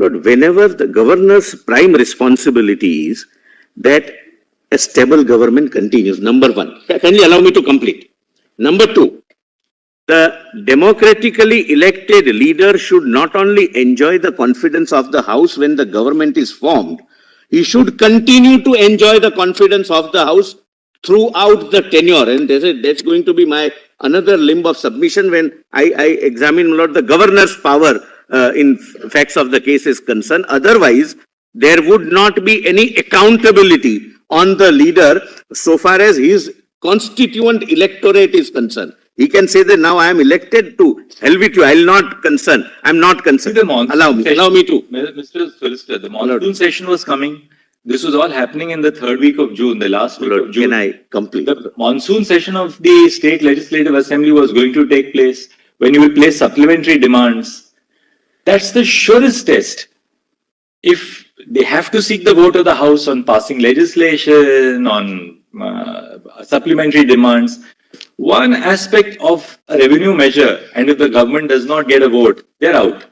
Lord, whenever the governor's prime responsibility is that a stable government continues, number one. Kindly allow me to complete. Number two, the democratically elected leader should not only enjoy the confidence of the House when the government is formed, he should continue to enjoy the confidence of the House throughout the tenure. And that's going to be my another limb of submission when I examine the governor's power in facts of the case is concerned. Otherwise, there would not be any accountability on the leader so far as his constituent electorate is concerned. He can say that now I am elected to hell with you. I will not concern. I am not concerned. Allow me to. Mr. Solicitor, the monsoon session was coming. This was all happening in the third week of June, the last week of June. Can I complete? The monsoon session of the State Legislative Assembly was going to take place when you will place supplementary demands. That's the surest test. If they have to seek the vote of the House on passing legislation, on supplementary demands, one aspect of a revenue measure, and if the government does not get a vote, they're out.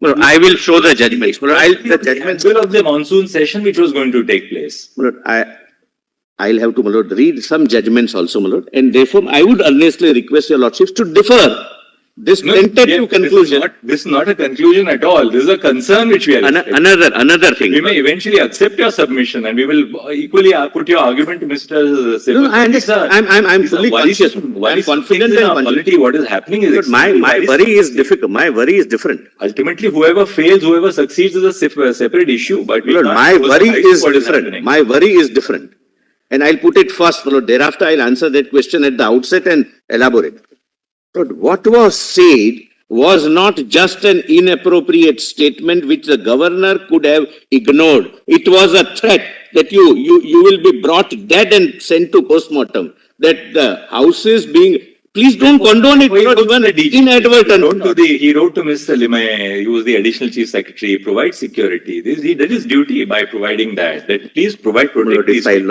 Well, I will show the judgments. Well, the judgments of the monsoon session which was going to take place. Well, I'll have to read some judgments also, my lord, and therefore I would earnestly request your lordships to defer this tentative conclusion. This is not a conclusion at all. This is a concern which we are another thing. We may eventually accept your submission and we will equally put your argument to Mr. Silva. No, I understand. I'm fully conscious. I'm confident and quality. What is happening is my worry is difficult. My worry is different. Ultimately, whoever fails, whoever succeeds is a separate issue. But my worry is different. My worry is different. And I'll put it first, thereafter I'll answer that question at the outset and elaborate. But what was said was not just an inappropriate statement which the governor could have ignored. It was a threat that you will be brought dead and sent to postmortem. That the House is being... Please don't condone it, not even inadvertently. He wrote to Mr. Limay, who was the additional chief secretary, provide security. He did his duty by providing that. That please provide protection.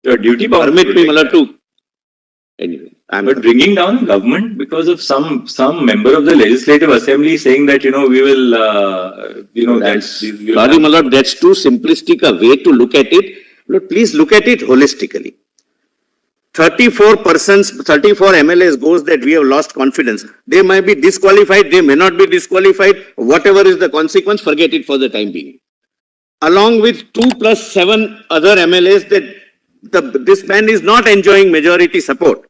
Your duty permit me, to... Anyway. But bringing down government because of some member of the Legislative Assembly saying that, we will, sorry, my lord, that's too simplistic a way to look at it. Lord, please look at it holistically. 34 MLAs goes that we have lost confidence. They might be disqualified, they may not be disqualified. Whatever is the consequence, forget it for the time being. Along with 2 plus 7 other MLAs that this man is not enjoying majority support.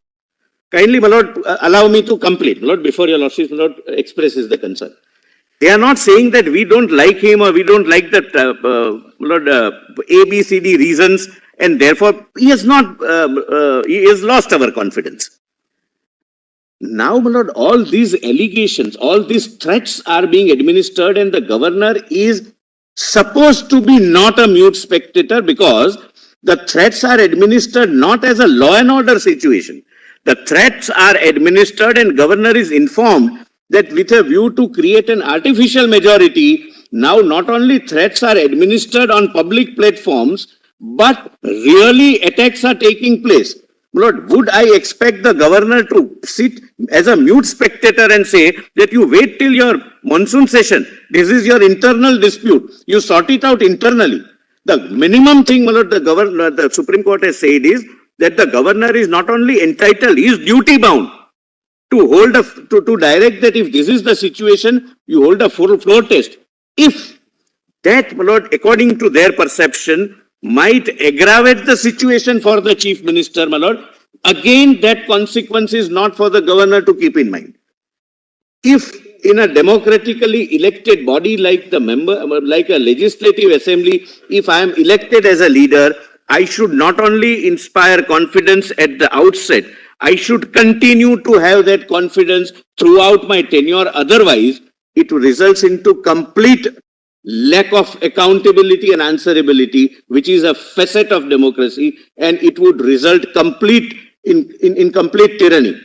Kindly, my lord, allow me to complete. My lord, before your lordship, my lord, expresses the concern. They are not saying that we don't like him or we don't like that, A, B, C, D reasons, and therefore he has lost our confidence. Now, my lord, all these allegations, all these threats are being administered, and the governor is supposed to be not a mute spectator because the threats are administered not as a law and order situation. The threats are administered and governor is informed that with a view to create an artificial majority, now not only threats are administered on public platforms, but really attacks are taking place. Lord, would I expect the governor to sit as a mute spectator and say that you wait till your monsoon session, this is your internal dispute, you sort it out internally. The minimum thing, my lord, the Supreme Court has said is that the governor is not only entitled, he is duty bound to hold to direct that if this is the situation, you hold a full floor test. If that, my lord, according to their perception, might aggravate the situation for the chief minister, my lord, again that consequence is not for the governor to keep in mind. If in a democratically elected body like like a legislative assembly, if I am elected as a leader, I should not only inspire confidence at the outset, I should continue to have that confidence throughout my tenure. Otherwise, it results into complete lack of accountability and answerability, which is a facet of democracy, and it would result in complete tyranny.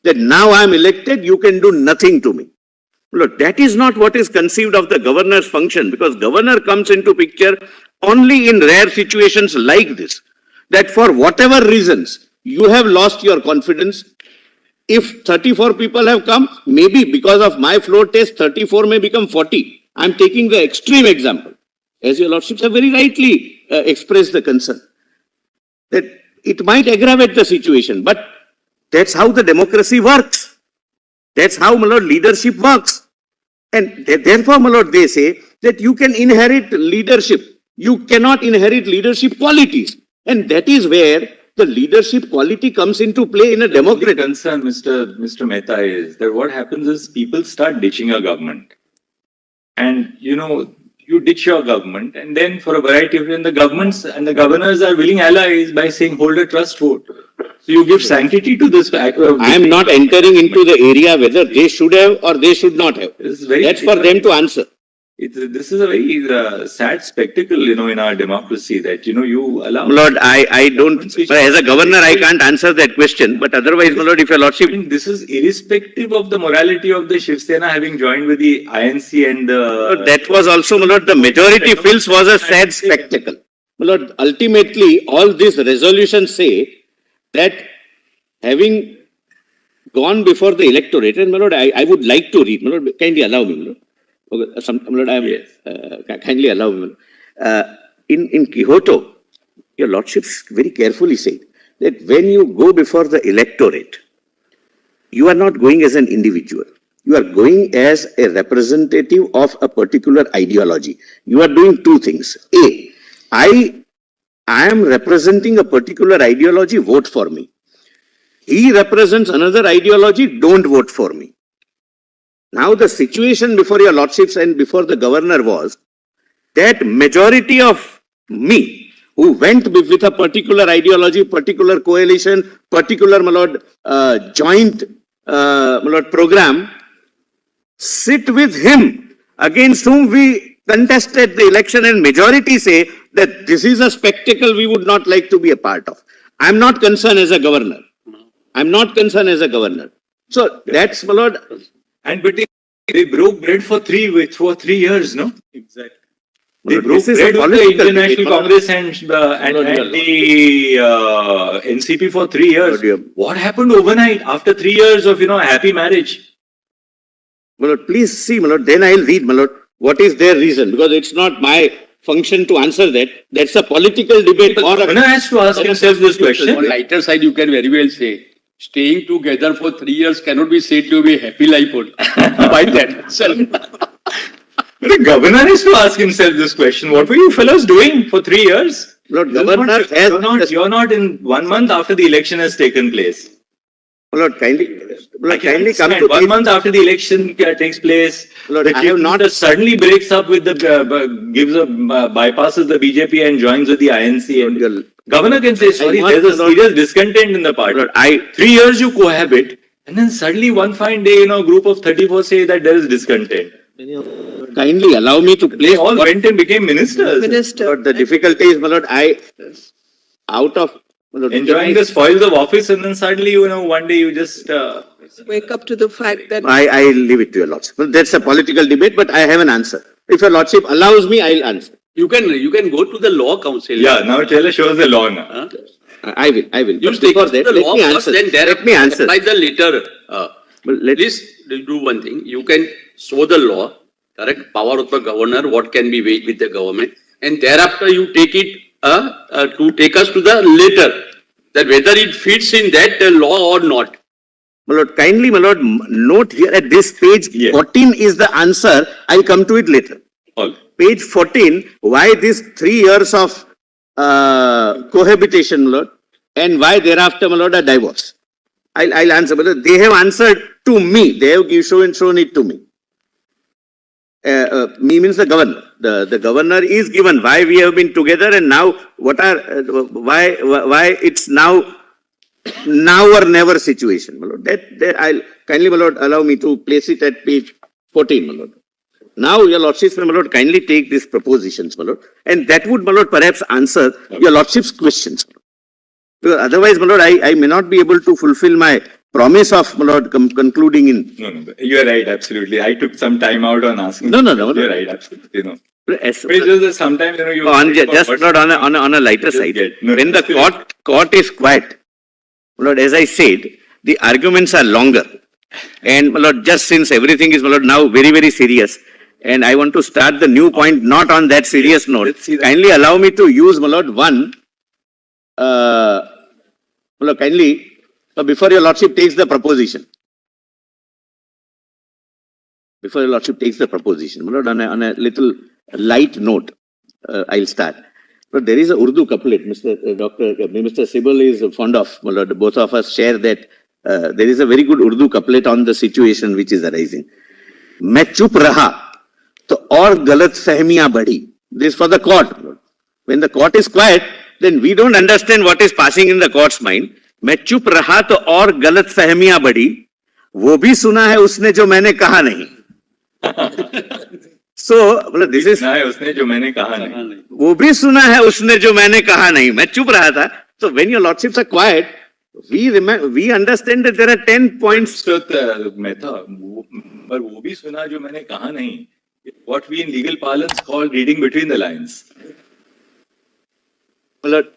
That now I am elected, you can do nothing to me. Look, that is not what is conceived of the governor's function, because governor comes into picture only in rare situations like this, that for whatever reasons you have lost your confidence. If 34 people have come, maybe because of my floor test, 34 may become 40. I'm taking the extreme example, as your lordships have very rightly expressed the concern, that it might aggravate the situation, but that's how the democracy works. That's how, my lord, leadership works. And therefore, my lord, they say that you can inherit leadership. You cannot inherit leadership qualities. And that is where the leadership quality comes into play in a democracy. The concern, Mr. Mehta, is that what happens is people start ditching a government. And, you ditch your government, and then for a variety of reasons, the governments and the governors are willing allies by saying hold a trust vote. So you give sanctity to this act of... I am not entering into the area whether they should have or they should not have. That's for them to answer. This is a very sad spectacle, in our democracy that, you allow... Lord, I don't, as a governor, I can't answer that question. But otherwise, my lord, if your lordship... This is irrespective of the morality of the Shiv Sena having joined with the INC and the... That was also, my lord, the majority feels was a sad spectacle. My lord, ultimately, all these resolutions say that having gone before the electorate, and my lord, I would like to read, my lord, kindly allow me, my lord. Okay, my lord, kindly allow me. In Quixote, your lordships very carefully said that when you go before the electorate, you are not going as an individual. You are going as a representative of a particular ideology. You are doing two things. A, I am representing a particular ideology, vote for me. He represents another ideology, don't vote for me. Now the situation before your lordships and before the governor was that majority of me who went with a particular ideology, particular coalition, particular, my lord, joint, my lord, program, sit with him against whom we contested the election, and majority say that this is a spectacle we would not like to be a part of. I'm not concerned as a governor. I'm not concerned as a governor. So that's, my lord. And but they broke bread for 3 years, no? Exactly. They broke This is bread a with the political International Congress and the NCP for 3 years. What happened overnight after 3 years of, a happy marriage? My lord, please see, my lord, then I'll read, my lord, what is their reason, because it's not my function to answer that. That's a political debate. Or the governor has to ask himself this question. On lighter side, you can very well say, staying together for 3 years cannot be said to be a happy life by that. The governor has to ask himself this question. What were you fellows doing for 3 years? Lord, governor you're not in 1 month after the election has taken place. Lord, kindly come to 1 month after the election takes place. Lord, the chief minister suddenly breaks up with bypasses the BJP and joins with the INC. And governor can say, sorry, there's a serious discontent in the party. Lord, 3 years you cohabit, and then suddenly one fine day, a group of 34 say that there is discontent. Kindly allow me to place. They all went and became ministers. Lord, the difficulty is, my lord, enjoying the spoils of office, and then suddenly, one day you just wake up to the fact that I leave it to your lordship. Well, that's a political debate, but I have an answer. If your lordship allows me, I'll answer. You can go to the law council. Yeah, now tell us, show us the law now. Huh? I will. You But take before it that, to the let law me first, answer. then Let me answer. apply the letter. Well, Please do one thing. You can show the law, correct? Power of the governor, what can be weighed with the government, and thereafter you take it to take us to the letter, that whether it fits in that law or not. My lord, kindly, my lord, note here at this page 14 is the answer. I'll come to it later. Page 14, why this 3 years of cohabitation, my lord, and why thereafter, my lord, a divorce. I'll answer, but they have answered to me. They have shown it to me. Me means the governor. The governor is given why we have been together, and now why it's now or never situation, my lord. That I'll kindly, my lord, allow me to place it at page 14, my lord. Now, your lordships, my lord, kindly take these propositions, my lord, and that would, my lord, perhaps answer your lordship's questions. Because otherwise, my lord, I may not be able to fulfill my promise of, my lord, concluding in. No, you're right, absolutely. I took some time out on asking. No. You're right, absolutely, no. But it's just that sometimes, you just not on a lighter side. When the court is quiet, my lord, as I said, the arguments are longer. And, my lord, just since everything is, my lord, now very, very serious, and I want to start the new point not on that serious note. Let's see that. Kindly allow me to use, my lord, one. My lord, kindly, before your lordship takes the proposition. Before your lordship takes the proposition, my lord, on a little light note, I'll start. But there is a Urdu couplet, Mr. Sibal is fond of, my lord, both of us share that. There is a very good Urdu couplet on the situation which is arising. मैं चुप रहा तो और गलत फहमियां बढ़ी. This is for the court. When the court is quiet, then we don't understand what is passing in the court's mind. मैं चुप रहा तो और गलत फहमियां बढ़ी. वो भी सुना है उसने जो मैंने कहा नहीं. So this is. उसने जो मैंने कहा नहीं. वो भी सुना है उसने जो मैंने कहा नहीं. मैं चुप रहा था. So when your lordships are quiet, we understand that there are 10 points. Mehta, पर वो भी सुना जो मैंने कहा नहीं. What we in legal parlance call reading between the lines. But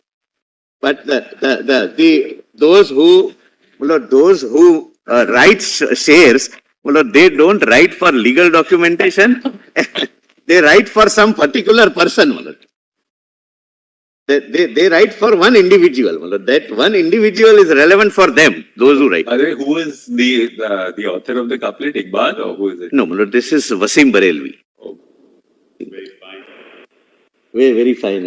those who write shares, they don't write for legal documentation. They write for some particular person. They write for one individual. That one individual is relevant for them, those who write. By the way, who is the author of the couplet, Iqbal, or who is it? No, this is Wasim Barelvi. Oh, very fine. Very fine.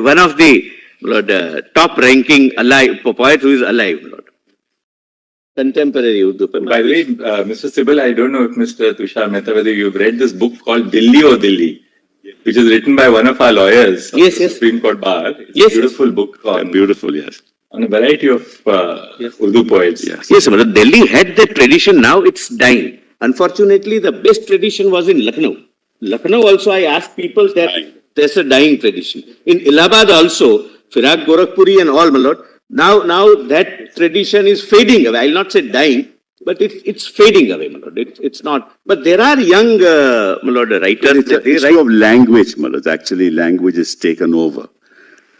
One of the top ranking alive poet who is alive. Contemporary Urdu. By the way, Mr. Sibal, I don't know if Mr. Tushar Mehta, whether you've read this book called Dilli or Dilli, which is written by one of our lawyers. Yes, the yes. Supreme Court Bar. It's Yes, a beautiful book on, Beautiful, yes. on a variety of Urdu poets. Yes, Delhi had that tradition, now it's dying. Unfortunately, the best tradition was in Lucknow. Lucknow also, I asked people that there's a dying tradition. In Allahabad also, Firaq Gorakhpuri and all, my lord, now that tradition is fading away. I'll not say dying, but it's fading away, my lord. It's not. But there are young, my lord, writers. It's an issue of language, my lord. Actually, language is taken over.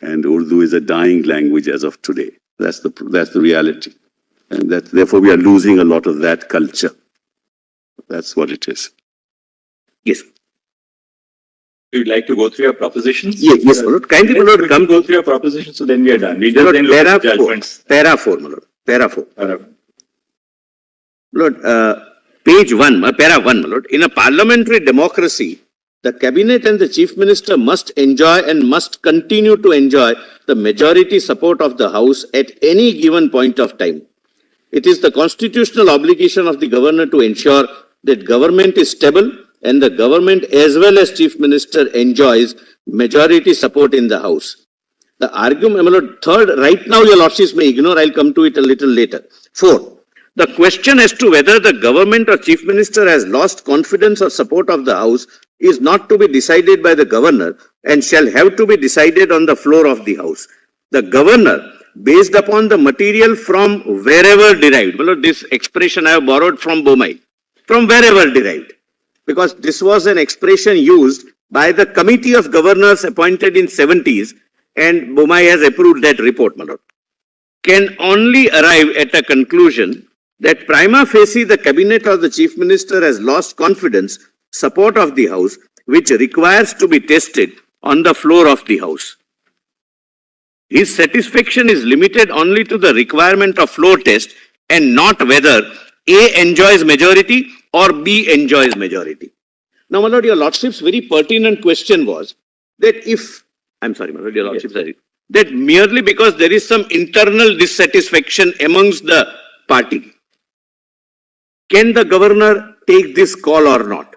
And Urdu is a dying language as of today. That's the reality. And therefore we are losing a lot of that culture. That's what it is. Yes. You'd like to go through your propositions? Yes, my lord. Kindly, my lord, come. Go through your propositions, so then we are done. We My just lord, then look at judgments. Para 4, my lord. Para 4. Para. Lord, page 1, para 1, my lord. In a parliamentary democracy, the cabinet and the chief minister must enjoy and must continue to enjoy the majority support of the house at any given point of time. It is the constitutional obligation of the governor to ensure that government is stable and the government as well as chief minister enjoys majority support in the house. The argument, my lord, third, right now your lordships may ignore, I'll come to it a little later. 4. The question as to whether the government or chief minister has lost confidence or support of the house is not to be decided by the governor and shall have to be decided on the floor of the house. The governor, based upon the material from wherever derived, well, this expression I have borrowed from Bomai, from wherever derived, because this was an expression used by the committee of governors appointed in 70s and Bomai has approved that report, my lord, can only arrive at a conclusion that prima facie the cabinet or the chief minister has lost confidence, support of the house, which requires to be tested on the floor of the house. His satisfaction is limited only to the requirement of floor test and not whether A enjoys majority or B enjoys majority. Now, my lord, your lordship's very pertinent question was that if, I'm sorry, my lord, your lordship, sorry, that merely because there is some internal dissatisfaction amongst the party, can the governor take this call or not?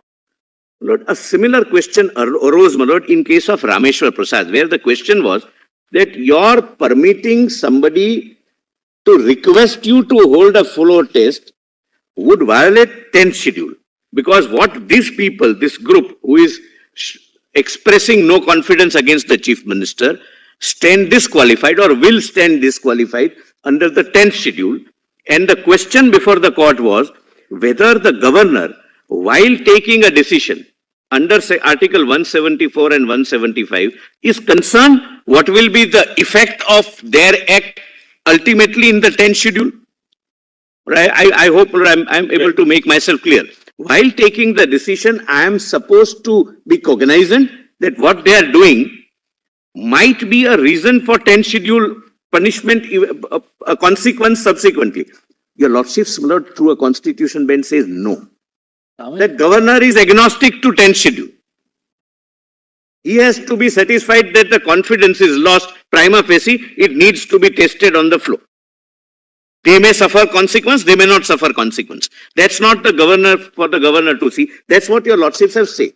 Lord, a similar question arose, my lord, in case of Rameshwar Prasad, where the question was that you're permitting somebody to request you to hold a floor test would violate 10th schedule. Because what these people, this group who is expressing no confidence against the chief minister, stand disqualified or will stand disqualified under the 10th schedule. And the question before the court was whether the governor, while taking a decision under say Article 174 and 175, is concerned what will be the effect of their act ultimately in the 10th schedule. I hope I'm able to make myself clear. while taking the decision, I am supposed to be cognizant that what they are doing might be a reason for 10 schedule punishment, a consequence subsequently. Your Lordship's Lord through a constitution bench says no. That governor is agnostic to 10 schedule. He has to be satisfied that the confidence is lost prima facie. It needs to be tested on the floor. They may suffer consequence, they may not suffer consequence. That's not the governor for the governor to see. That's what your Lordships have said.